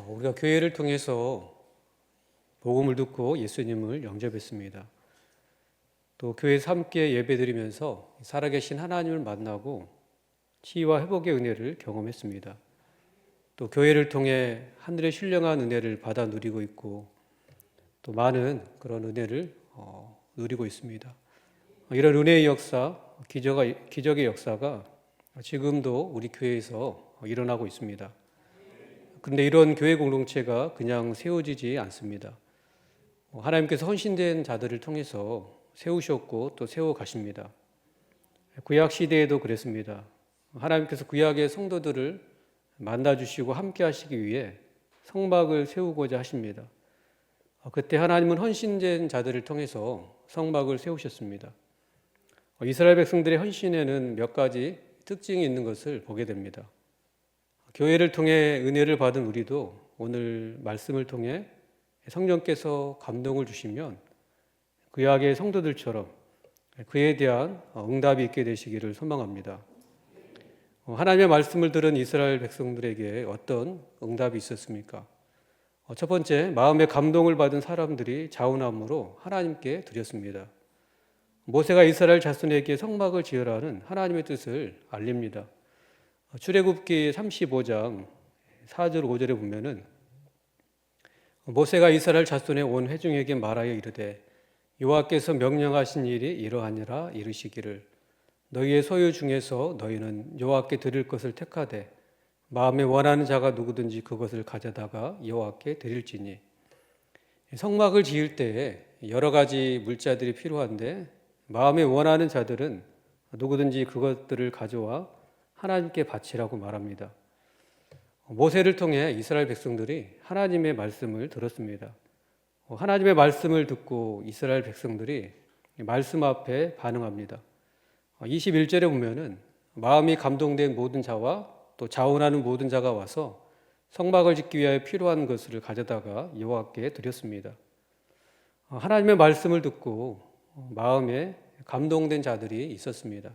우리가 교회를 통해서 복음을 듣고 예수님을 영접했습니다. 또 교회에서 함께 예배드리면서 살아계신 하나님을 만나고 치유와 회복의 은혜를 경험했습니다. 또 교회를 통해 하늘의 신령한 은혜를 받아 누리고 있고 또 많은 그런 은혜를 누리고 있습니다. 이런 은혜의 역사, 기적의 역사가 지금도 우리 교회에서 일어나고 있습니다. 그런데 이런 교회 공동체가 그냥 세워지지 않습니다. 하나님께서 헌신된 자들을 통해서 세우셨고 또 세워가십니다. 구약 시대에도 그랬습니다. 하나님께서 구약의 성도들을 만나주시고 함께 하시기 위해 성막을 세우고자 하십니다. 그때 하나님은 헌신된 자들을 통해서 성막을 세우셨습니다. 이스라엘 백성들의 헌신에는 몇 가지 특징이 있는 것을 보게 됩니다. 교회를 통해 은혜를 받은 우리도 오늘 말씀을 통해 성령께서 감동을 주시면 구약의 성도들처럼 그에 대한 응답이 있게 되시기를 소망합니다. 하나님의 말씀을 들은 이스라엘 백성들에게 어떤 응답이 있었습니까? 첫 번째, 마음의 감동을 받은 사람들이 자원함으로 하나님께 드렸습니다. 모세가 이스라엘 자손에게 성막을 지으라는 하나님의 뜻을 알립니다. 출애굽기 35장 4절 5절에 보면은 모세가 이스라엘 자손의 온 회중에게 말하여 이르되 여호와께서 명령하신 일이 이러하니라 이르시기를 너희의 소유 중에서 너희는 여호와께 드릴 것을 택하되 마음에 원하는 자가 누구든지 그것을 가져다가 여호와께 드릴지니. 성막을 지을 때에 여러 가지 물자들이 필요한데 마음에 원하는 자들은 누구든지 그것들을 가져와 하나님께 바치라고 말합니다. 모세를 통해 이스라엘 백성들이 하나님의 말씀을 들었습니다. 하나님의 말씀을 듣고 이스라엘 백성들이 말씀 앞에 반응합니다. 21절에 보면은 마음이 감동된 모든 자와 또 자원하는 모든 자가 와서 성막을 짓기 위하여 필요한 것을 가져다가 여호와께 드렸습니다. 하나님의 말씀을 듣고 마음에 감동된 자들이 있었습니다.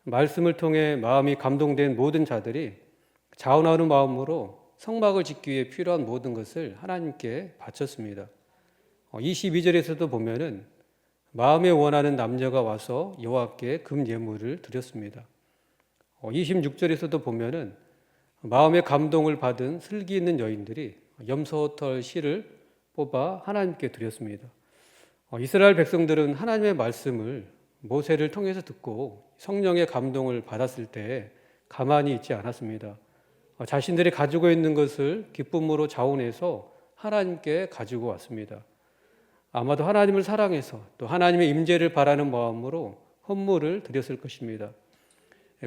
말씀을 통해 마음이 감동된 모든 자들이 자원하는 마음으로 성막을 짓기 위해 필요한 모든 것을 하나님께 바쳤습니다. 22절에서도 보면은 마음에 원하는 남녀가 와서 여호와께 금 예물을 드렸습니다. 26절에서도 보면은 마음의 감동을 받은 슬기 있는 여인들이 염소털 실을 뽑아 하나님께 드렸습니다. 이스라엘 백성들은 하나님의 말씀을 모세를 통해서 듣고 성령의 감동을 받았을 때 가만히 있지 않았습니다. 자신들이 가지고 있는 것을 기쁨으로 자원해서 하나님께 가지고 왔습니다. 아마도 하나님을 사랑해서 또 하나님의 임재를 바라는 마음으로 헌물을 드렸을 것입니다.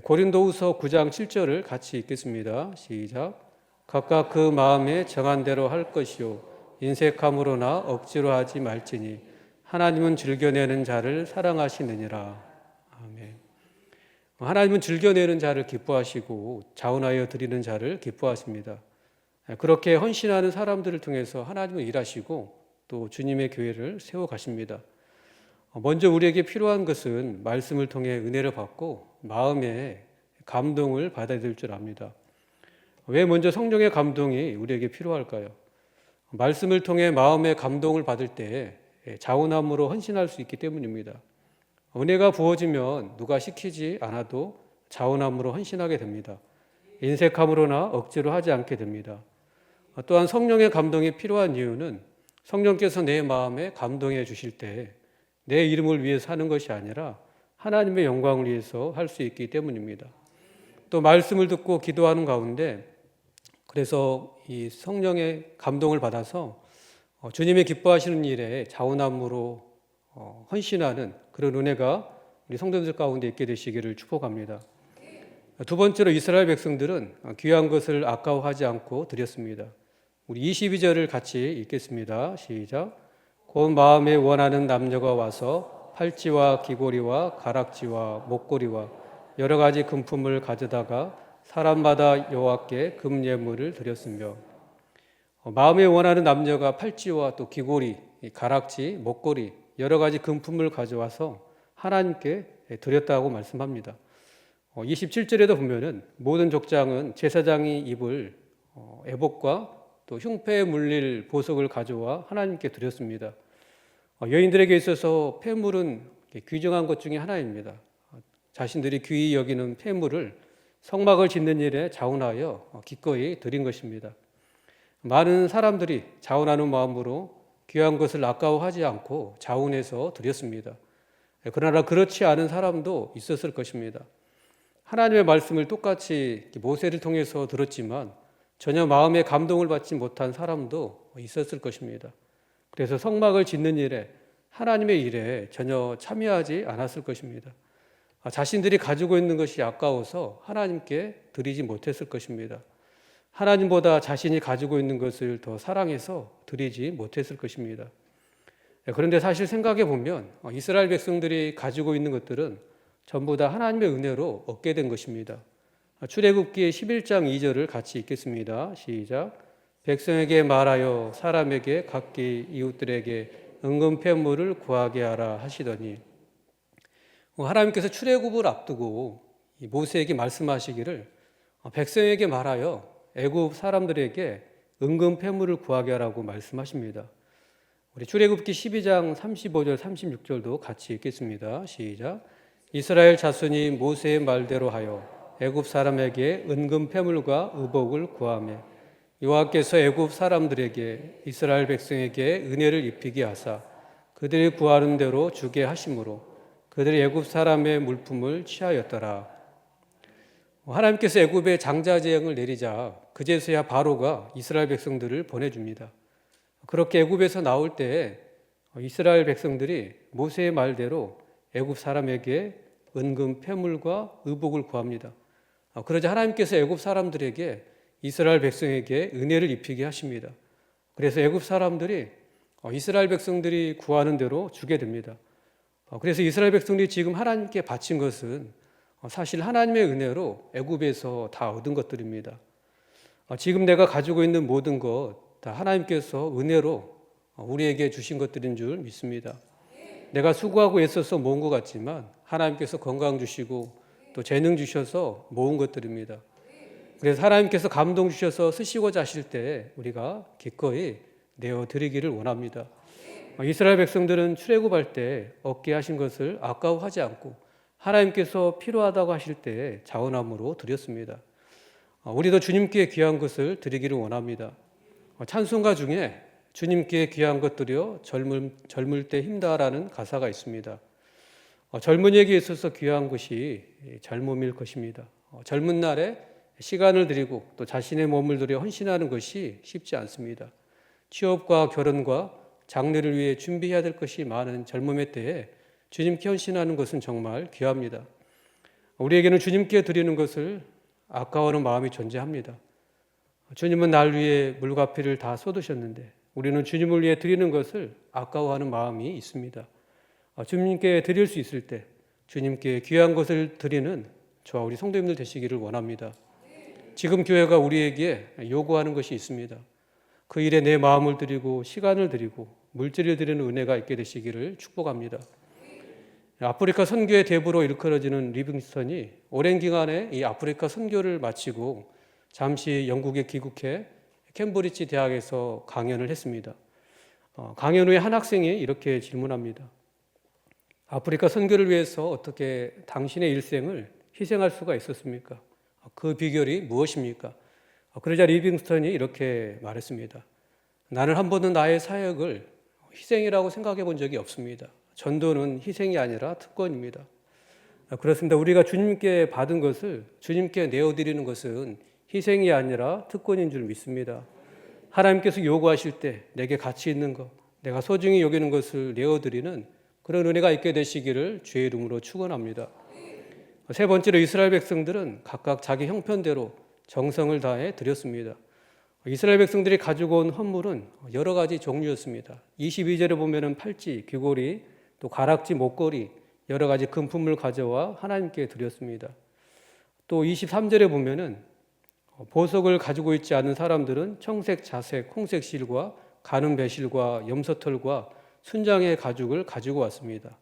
고린도후서 9장 7절을 같이 읽겠습니다. 시작. 각각 그 마음에 정한 대로 할 것이요 인색함으로나 억지로 하지 말지니 하나님은 즐겨내는 자를 사랑하시느니라. 아멘. 하나님은 즐겨내는 자를 기뻐하시고 자원하여 드리는 자를 기뻐하십니다. 그렇게 헌신하는 사람들을 통해서 하나님은 일하시고 또 주님의 교회를 세워가십니다. 먼저 우리에게 필요한 것은 말씀을 통해 은혜를 받고 마음의 감동을 받아야 될 줄 압니다. 왜 먼저 성령의 감동이 우리에게 필요할까요? 말씀을 통해 마음의 감동을 받을 때 자원함으로 헌신할 수 있기 때문입니다. 은혜가 부어지면 누가 시키지 않아도 자원함으로 헌신하게 됩니다. 인색함으로나 억지로 하지 않게 됩니다. 또한 성령의 감동이 필요한 이유는 성령께서 내 마음에 감동해 주실 때 내 이름을 위해서 하는 것이 아니라 하나님의 영광을 위해서 할 수 있기 때문입니다. 또 말씀을 듣고 기도하는 가운데 그래서 이 성령의 감동을 받아서 주님의 기뻐하시는 일에 자원함으로 헌신하는 그런 은혜가 우리 성도들 가운데 있게 되시기를 축복합니다. 두 번째로 이스라엘 백성들은 귀한 것을 아까워하지 않고 드렸습니다. 우리 22절을 같이 읽겠습니다. 시작. 곧 마음에 원하는 남녀가 와서 팔찌와 귀고리와 가락지와 목걸이와 여러 가지 금품을 가져다가 사람마다 여호와께 금 예물을 드렸으며. 마음에 원하는 남녀가 팔찌와 또 귀고리, 가락지, 목걸이 여러 가지 금품을 가져와서 하나님께 드렸다고 말씀합니다. 27절에도 보면은 모든 족장은 제사장이 입을 에봇과 또 흉패에 물릴 보석을 가져와 하나님께 드렸습니다. 여인들에게 있어서 폐물은 귀중한 것 중에 하나입니다. 자신들이 귀히 여기는 폐물을 성막을 짓는 일에 자원하여 기꺼이 드린 것입니다. 많은 사람들이 자원하는 마음으로 귀한 것을 아까워하지 않고 자원해서 드렸습니다. 그러나 그렇지 않은 사람도 있었을 것입니다. 하나님의 말씀을 똑같이 모세를 통해서 들었지만 전혀 마음에 감동을 받지 못한 사람도 있었을 것입니다. 그래서 성막을 짓는 일에, 하나님의 일에 전혀 참여하지 않았을 것입니다. 자신들이 가지고 있는 것이 아까워서 하나님께 드리지 못했을 것입니다. 하나님보다 자신이 가지고 있는 것을 더 사랑해서 드리지 못했을 것입니다. 그런데 사실 생각해 보면 이스라엘 백성들이 가지고 있는 것들은 전부 다 하나님의 은혜로 얻게 된 것입니다. 출애굽기 11장 2절을 같이 읽겠습니다. 시작. 백성에게 말하여 사람에게 각기 이웃들에게 은금 폐물을 구하게 하라 하시더니, 하나님께서 출애굽을 앞두고 모세에게 말씀하시기를 백성에게 말하여 애굽 사람들에게 은금 폐물을 구하게 하라고 말씀하십니다. 우리 출애굽기 12장 35절 36절도 같이 읽겠습니다. 시작. 이스라엘 자손이 모세의 말대로 하여 애굽 사람에게 은금 폐물과 의복을 구하매 여호와께서 애굽 사람들에게 이스라엘 백성에게 은혜를 입히게 하사 그들이 구하는 대로 주게 하심으로 그들이 애굽 사람의 물품을 취하였더라. 하나님께서 애굽에 장자 재앙을 내리자 그제서야 바로가 이스라엘 백성들을 보내줍니다. 그렇게 애굽에서 나올 때 이스라엘 백성들이 모세의 말대로 애굽 사람에게 은금 폐물과 의복을 구합니다. 그러자 하나님께서 애굽 사람들에게 이스라엘 백성에게 은혜를 입히게 하십니다. 그래서 애굽 사람들이 이스라엘 백성들이 구하는 대로 주게 됩니다. 그래서 이스라엘 백성들이 지금 하나님께 바친 것은 사실 하나님의 은혜로 애굽에서 다 얻은 것들입니다. 지금 내가 가지고 있는 모든 것 다 하나님께서 은혜로 우리에게 주신 것들인 줄 믿습니다. 내가 수고하고 애써서 모은 것 같지만 하나님께서 건강 주시고 또 재능 주셔서 모은 것들입니다. 그래서 하나님께서 감동 주셔서 쓰시고자 하실 때 우리가 기꺼이 내어드리기를 원합니다. 이스라엘 백성들은 출애굽할 때 얻게 하신 것을 아까워하지 않고 하나님께서 필요하다고 하실 때 자원함으로 드렸습니다. 우리도 주님께 귀한 것을 드리기를 원합니다. 찬송가 중에 주님께 귀한 것 드려 젊을 때 힘다라는 가사가 있습니다. 젊은이에게 있어서 귀한 것이 젊음일 것입니다. 젊은 날에 시간을 드리고 또 자신의 몸을 들여 헌신하는 것이 쉽지 않습니다. 취업과 결혼과 장래를 위해 준비해야 될 것이 많은 젊음의 때에 주님께 헌신하는 것은 정말 귀합니다. 우리에게는 주님께 드리는 것을 아까워하는 마음이 존재합니다. 주님은 날 위해 물과 피를 다 쏟으셨는데 우리는 주님을 위해 드리는 것을 아까워하는 마음이 있습니다. 주님께 드릴 수 있을 때 주님께 귀한 것을 드리는 저와 우리 성도님들 되시기를 원합니다. 지금 교회가 우리에게 요구하는 것이 있습니다. 그 일에 내 마음을 드리고 시간을 드리고 물질을 드리는 은혜가 있게 되시기를 축복합니다. 아프리카 선교의 대부로 일컬어지는 리빙스턴이 오랜 기간에 이 아프리카 선교를 마치고 잠시 영국에 귀국해 캠브리지 대학에서 강연을 했습니다. 강연 후에 한 학생이 이렇게 질문합니다. 아프리카 선교를 위해서 어떻게 당신의 일생을 희생할 수가 있었습니까? 그 비결이 무엇입니까? 그러자 리빙스턴이 이렇게 말했습니다. 나는 한 번도 나의 사역을 희생이라고 생각해 본 적이 없습니다. 전도는 희생이 아니라 특권입니다. 그렇습니다. 우리가 주님께 받은 것을 주님께 내어드리는 것은 희생이 아니라 특권인 줄 믿습니다. 하나님께서 요구하실 때 내게 가치 있는 것, 내가 소중히 여기는 것을 내어드리는 그런 은혜가 있게 되시기를 주의 이름으로 축원합니다. 세 번째로 이스라엘 백성들은 각각 자기 형편대로 정성을 다해 드렸습니다. 이스라엘 백성들이 가지고 온 헌물은 여러 가지 종류였습니다. 22절에 보면은 팔찌, 귀고리, 또 가락지, 목걸이, 여러 가지 금품을 가져와 하나님께 드렸습니다. 또 23절에 보면은 보석을 가지고 있지 않은 사람들은 청색, 자색, 홍색 실과 가는 배실과 염소털과 순장의 가죽을 가지고 왔습니다.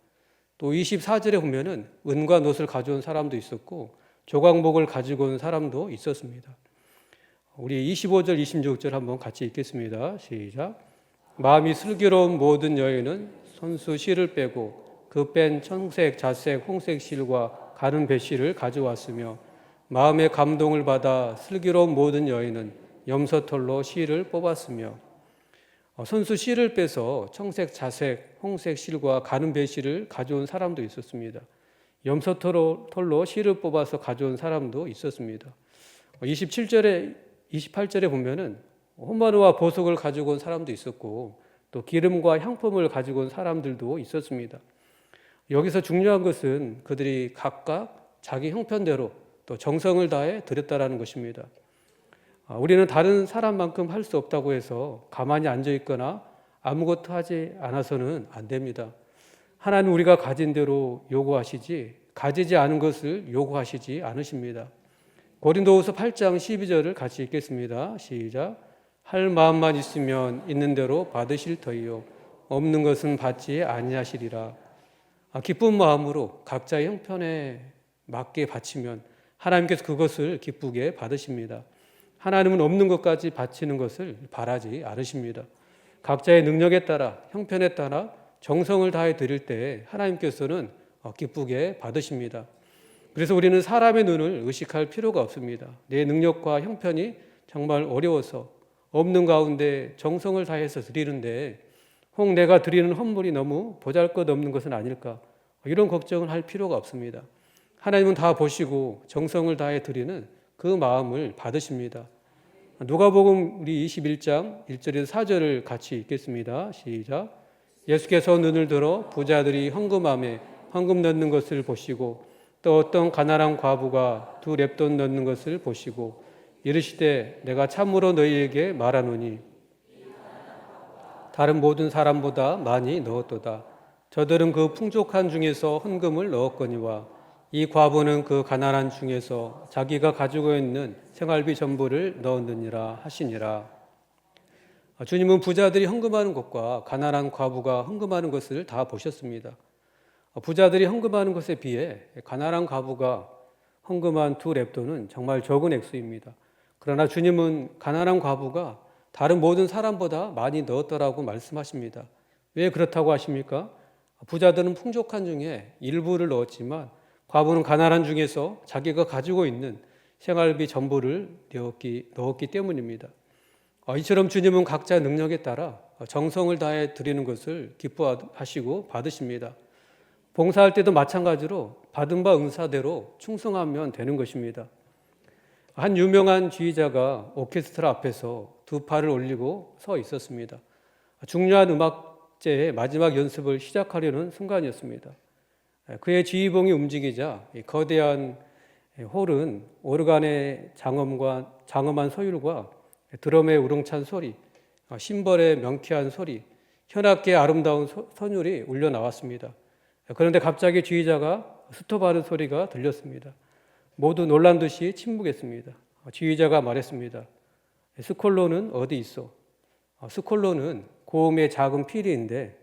또 24절에 보면은 은과 놋을 가져온 사람도 있었고 조각목을 가지고 온 사람도 있었습니다. 우리 25절, 26절 한번 같이 읽겠습니다. 시작. 마음이 슬기로운 모든 여인은 손수 실을 빼고 그 뺀 청색, 자색, 홍색 실과 가는 배실을 가져왔으며 마음의 감동을 받아 슬기로운 모든 여인은 염소털로 실을 뽑았으며 손수 실을 빼서 청색, 자색, 홍색 실과 가는 배실을 가져온 사람도 있었습니다. 염소털로 실을 뽑아서 가져온 사람도 있었습니다. 28절에 보면은 호마노와 보석을 가지고 온 사람도 있었고 또 기름과 향품을 가지고 온 사람들도 있었습니다. 여기서 중요한 것은 그들이 각각 자기 형편대로 또 정성을 다해 드렸다라는 것입니다. 우리는 다른 사람만큼 할 수 없다고 해서 가만히 앉아 있거나 아무것도 하지 않아서는 안 됩니다. 하나님 우리가 가진 대로 요구하시지 가지지 않은 것을 요구하시지 않으십니다. 고린도후서 8장 12절을 같이 읽겠습니다. 시작. 할 마음만 있으면 있는 대로 받으실 터이요 없는 것은 받지 아니하시리라. 기쁜 마음으로 각자의 형편에 맞게 바치면 하나님께서 그것을 기쁘게 받으십니다. 하나님은 없는 것까지 바치는 것을 바라지 않으십니다. 각자의 능력에 따라 형편에 따라 정성을 다해 드릴 때 하나님께서는 기쁘게 받으십니다. 그래서 우리는 사람의 눈을 의식할 필요가 없습니다. 내 능력과 형편이 정말 어려워서 없는 가운데 정성을 다해서 드리는데 혹 내가 드리는 헌물이 너무 보잘것없는 것은 아닐까 이런 걱정을 할 필요가 없습니다. 하나님은 다 보시고 정성을 다해 드리는 그 마음을 받으십니다. 누가복음 우리 21장 1절에서 4절을 같이 읽겠습니다. 시작. 예수께서 눈을 들어 부자들이 헌금함에 헌금 넣는 것을 보시고 또 어떤 가난한 과부가 2 렙돈 넣는 것을 보시고 이르시되 내가 참으로 너희에게 말하노니 다른 모든 사람보다 많이 넣었도다. 저들은 그 풍족한 중에서 헌금을 넣었거니와 이 과부는 그 가난한 중에서 자기가 가지고 있는 생활비 전부를 넣었느니라 하시니라. 주님은 부자들이 헌금하는 것과 가난한 과부가 헌금하는 것을 다 보셨습니다. 부자들이 헌금하는 것에 비해 가난한 과부가 헌금한 2 렙돈은 정말 적은 액수입니다. 그러나 주님은 가난한 과부가 다른 모든 사람보다 많이 넣었더라고 말씀하십니다. 왜 그렇다고 하십니까? 부자들은 풍족한 중에 일부를 넣었지만 과부는 가난한 중에서 자기가 가지고 있는 생활비 전부를 넣었기 때문입니다. 이처럼 주님은 각자 능력에 따라 정성을 다해 드리는 것을 기뻐하시고 받으십니다. 봉사할 때도 마찬가지로 받은 바 응사대로 충성하면 되는 것입니다. 한 유명한 지휘자가 오케스트라 앞에서 2 팔을 올리고 서 있었습니다. 중요한 음악제의 마지막 연습을 시작하려는 순간이었습니다. 그의 지휘봉이 움직이자 거대한 홀은 오르간의 장엄한 소율과 드럼의 우렁찬 소리, 심벌의 명쾌한 소리, 현악기의 아름다운 선율이 울려 나왔습니다. 그런데 갑자기 지휘자가 스톱하는 소리가 들렸습니다. 모두 놀란 듯이 침묵했습니다. 지휘자가 말했습니다. 스콜로는 어디 있어? 스콜로는 고음의 작은 피리인데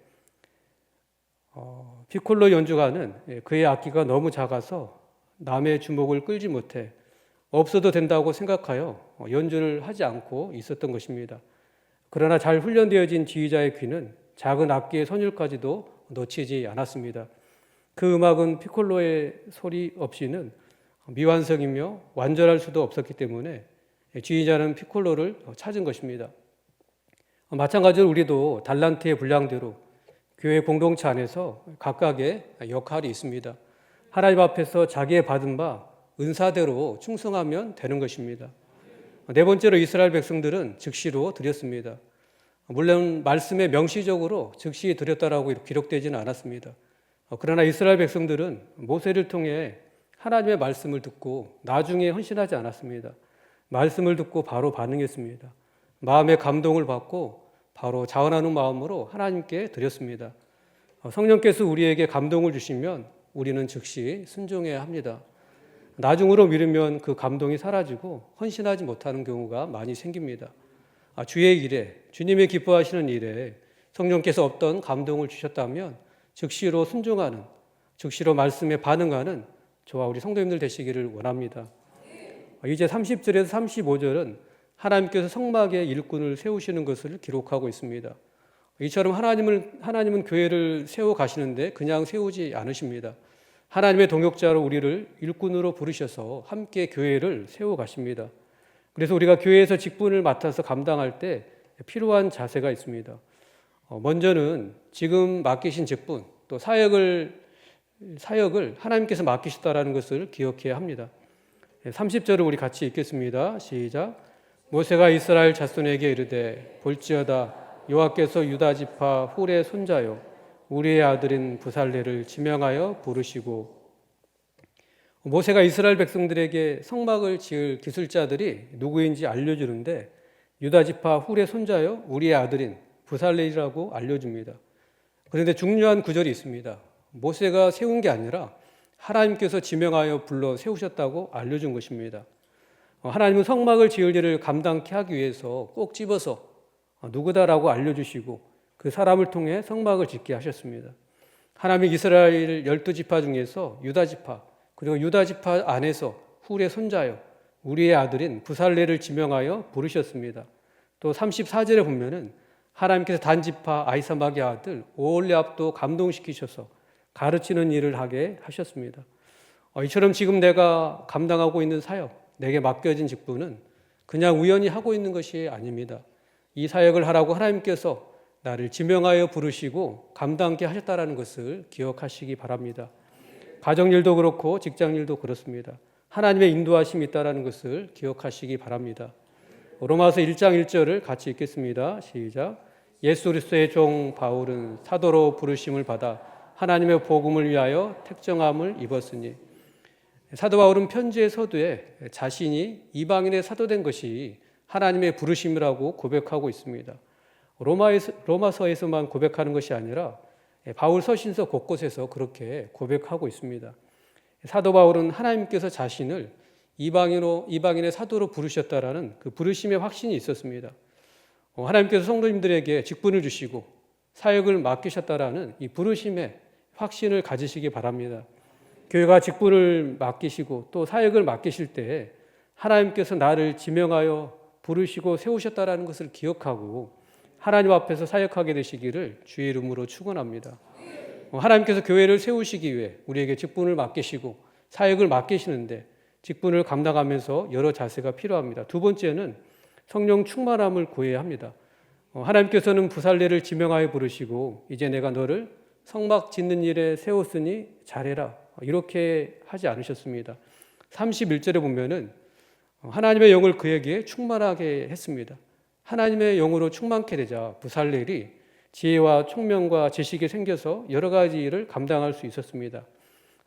피콜로 연주가는 그의 악기가 너무 작아서 남의 주목을 끌지 못해 없어도 된다고 생각하여 연주를 하지 않고 있었던 것입니다. 그러나 잘 훈련되어진 지휘자의 귀는 작은 악기의 선율까지도 놓치지 않았습니다. 그 음악은 피콜로의 소리 없이는 미완성이며 완전할 수도 없었기 때문에 지휘자는 피콜로를 찾은 것입니다. 마찬가지로 우리도 달란트의 분량대로 교회 공동체 안에서 각각의 역할이 있습니다. 하나님 앞에서 자기의 받은 바 은사대로 충성하면 되는 것입니다. 4번째로 이스라엘 백성들은 즉시로 드렸습니다. 물론 말씀에 명시적으로 즉시 드렸다라고 기록되지는 않았습니다. 그러나 이스라엘 백성들은 모세를 통해 하나님의 말씀을 듣고 나중에 헌신하지 않았습니다. 말씀을 듣고 바로 반응했습니다. 마음의 감동을 받고 바로 자원하는 마음으로 하나님께 드렸습니다. 성령께서 우리에게 감동을 주시면 우리는 즉시 순종해야 합니다. 나중으로 미루면 그 감동이 사라지고 헌신하지 못하는 경우가 많이 생깁니다. 주의 일에, 주님의 기뻐하시는 일에 성령께서 어떤 감동을 주셨다면 즉시로 순종하는, 즉시로 말씀에 반응하는 저와 우리 성도님들 되시기를 원합니다. 이제 30절에서 35절은 하나님께서 성막에 일꾼을 세우시는 것을 기록하고 있습니다. 이처럼 하나님은 교회를 세워 가시는데 그냥 세우지 않으십니다. 하나님의 동역자로 우리를 일꾼으로 부르셔서 함께 교회를 세워 가십니다. 그래서 우리가 교회에서 직분을 맡아서 감당할 때 필요한 자세가 있습니다. 먼저는 지금 맡기신 직분, 또 사역을 하나님께서 맡기셨다라는 것을 기억해야 합니다. 30절을 우리 같이 읽겠습니다. 시작. 모세가 이스라엘 자손에게 이르되 볼지어다 여호와께서 유다 지파 훌의 손자요 우리의 아들인 부살레를 지명하여 부르시고. 모세가 이스라엘 백성들에게 성막을 지을 기술자들이 누구인지 알려주는데 유다 지파 훌의 손자요 우리의 아들인 부살레라고 알려줍니다. 그런데 중요한 구절이 있습니다. 모세가 세운 게 아니라 하나님께서 지명하여 불러 세우셨다고 알려준 것입니다. 하나님은 성막을 지을 일을 감당케 하기 위해서 꼭 집어서 누구다라고 알려주시고 그 사람을 통해 성막을 짓게 하셨습니다. 하나님이 이스라엘 12지파 중에서 유다 지파, 그리고 유다 지파 안에서 훌의 손자요 우리의 아들인 부살레를 지명하여 부르셨습니다. 또 34절에 보면은 하나님께서 단지파 아히사막의 아들 오홀리압도 감동시키셔서 가르치는 일을 하게 하셨습니다. 이처럼 지금 내가 감당하고 있는 사역, 내게 맡겨진 직분은 그냥 우연히 하고 있는 것이 아닙니다. 이 사역을 하라고 하나님께서 나를 지명하여 부르시고 감당케 하셨다는 것을 기억하시기 바랍니다. 가정일도 그렇고 직장일도 그렇습니다. 하나님의 인도하심이 있다는 것을 기억하시기 바랍니다. 로마서 1장 1절을 같이 읽겠습니다. 시작. 예수 그리스도의 종 바울은 사도로 부르심을 받아 하나님의 복음을 위하여 택정함을 입었으니. 사도 바울은 편지의 서두에 자신이 이방인의 사도된 것이 하나님의 부르심이라고 고백하고 있습니다. 로마서에서만 고백하는 것이 아니라 바울 서신서 곳곳에서 그렇게 고백하고 있습니다. 사도 바울은 하나님께서 자신을 이방인의 사도로 부르셨다라는 그 부르심의 확신이 있었습니다. 하나님께서 성도님들에게 직분을 주시고 사역을 맡기셨다라는 이 부르심의 확신을 가지시기 바랍니다. 교회가 직분을 맡기시고 또 사역을 맡기실 때 하나님께서 나를 지명하여 부르시고 세우셨다라는 것을 기억하고 하나님 앞에서 사역하게 되시기를 주의 이름으로 축원합니다. 하나님께서 교회를 세우시기 위해 우리에게 직분을 맡기시고 사역을 맡기시는데 직분을 감당하면서 여러 자세가 필요합니다. 두 번째는 성령 충만함을 구해야 합니다. 하나님께서는 부살레를 지명하여 부르시고 이제 내가 너를 성막 짓는 일에 세웠으니 잘해라 이렇게 하지 않으셨습니다. 31절에 보면은 하나님의 영을 그에게 충만하게 했습니다. 하나님의 영으로 충만케 되자 부살렐이 지혜와 총명과 지식이 생겨서 여러 가지 일을 감당할 수 있었습니다.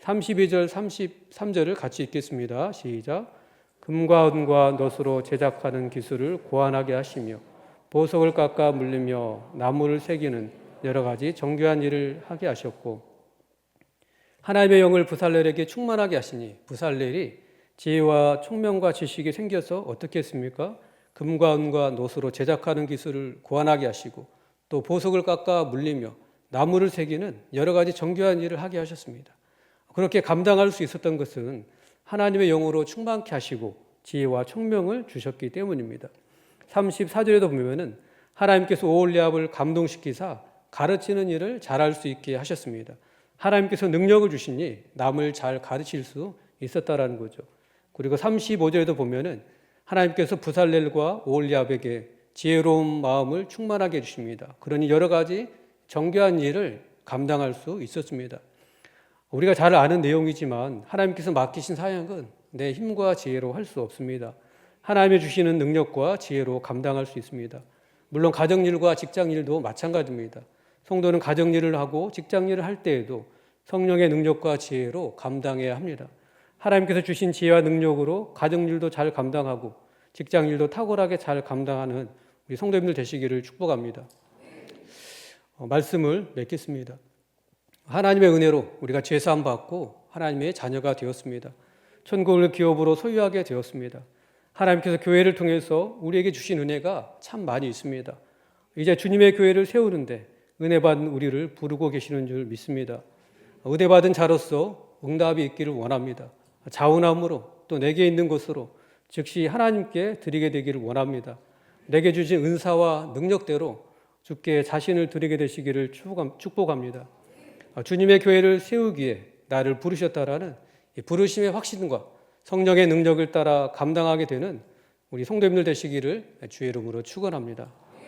32절, 33절을 같이 읽겠습니다. 시작. 금과 은과 넛으로 제작하는 기술을 고안하게 하시며 보석을 깎아 물리며 나무를 새기는 여러 가지 정교한 일을 하게 하셨고, 하나님의 영을 부살렐에게 충만하게 하시니 부살렐이 지혜와 총명과 지식이 생겨서 어떻게 했습니까? 금과 은과 놋으로 제작하는 기술을 고안하게 하시고 또 보석을 깎아 물리며 나무를 새기는 여러 가지 정교한 일을 하게 하셨습니다. 그렇게 감당할 수 있었던 것은 하나님의 영으로 충만케 하시고 지혜와 총명을 주셨기 때문입니다. 34절에도 보면은 하나님께서 오홀리압을 감동시키사 가르치는 일을 잘할 수 있게 하셨습니다. 하나님께서 능력을 주시니 남을 잘 가르칠 수 있었다라는 거죠. 그리고 35절에도 보면은 하나님께서 부살렐과 오홀리압에게 지혜로운 마음을 충만하게 해주십니다. 그러니 여러 가지 정교한 일을 감당할 수 있었습니다. 우리가 잘 아는 내용이지만 하나님께서 맡기신 사역은 내 힘과 지혜로 할 수 없습니다. 하나님이 주시는 능력과 지혜로 감당할 수 있습니다. 물론 가정일과 직장일도 마찬가지입니다. 성도는 가정일을 하고 직장일을 할 때에도 성령의 능력과 지혜로 감당해야 합니다. 하나님께서 주신 지혜와 능력으로 가정일도 잘 감당하고 직장일도 탁월하게 잘 감당하는 우리 성도님들 되시기를 축복합니다. 말씀을 맺겠습니다. 하나님의 은혜로 우리가 죄사함 받고 하나님의 자녀가 되었습니다. 천국을 기업으로 소유하게 되었습니다. 하나님께서 교회를 통해서 우리에게 주신 은혜가 참 많이 있습니다. 이제 주님의 교회를 세우는데 은혜 받은 우리를 부르고 계시는 줄 믿습니다. 은혜 받은 자로서 응답이 있기를 원합니다. 자원함으로 또 내게 있는 것으로 즉시 하나님께 드리게 되기를 원합니다. 내게 주신 은사와 능력대로 주께 자신을 드리게 되시기를 축복합니다. 주님의 교회를 세우기에 나를 부르셨다라는 이 부르심의 확신과 성령의 능력을 따라 감당하게 되는 우리 성도님들 되시기를 주의 이름으로 축원합니다.